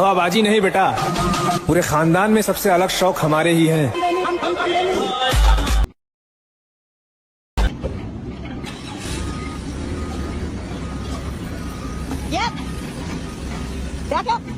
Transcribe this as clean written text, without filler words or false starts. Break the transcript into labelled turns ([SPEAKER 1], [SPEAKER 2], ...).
[SPEAKER 1] हवाबाजी नहीं बेटा, पूरे खानदान में सबसे अलग शौक हमारे ही हैं।
[SPEAKER 2] Yep. Back up.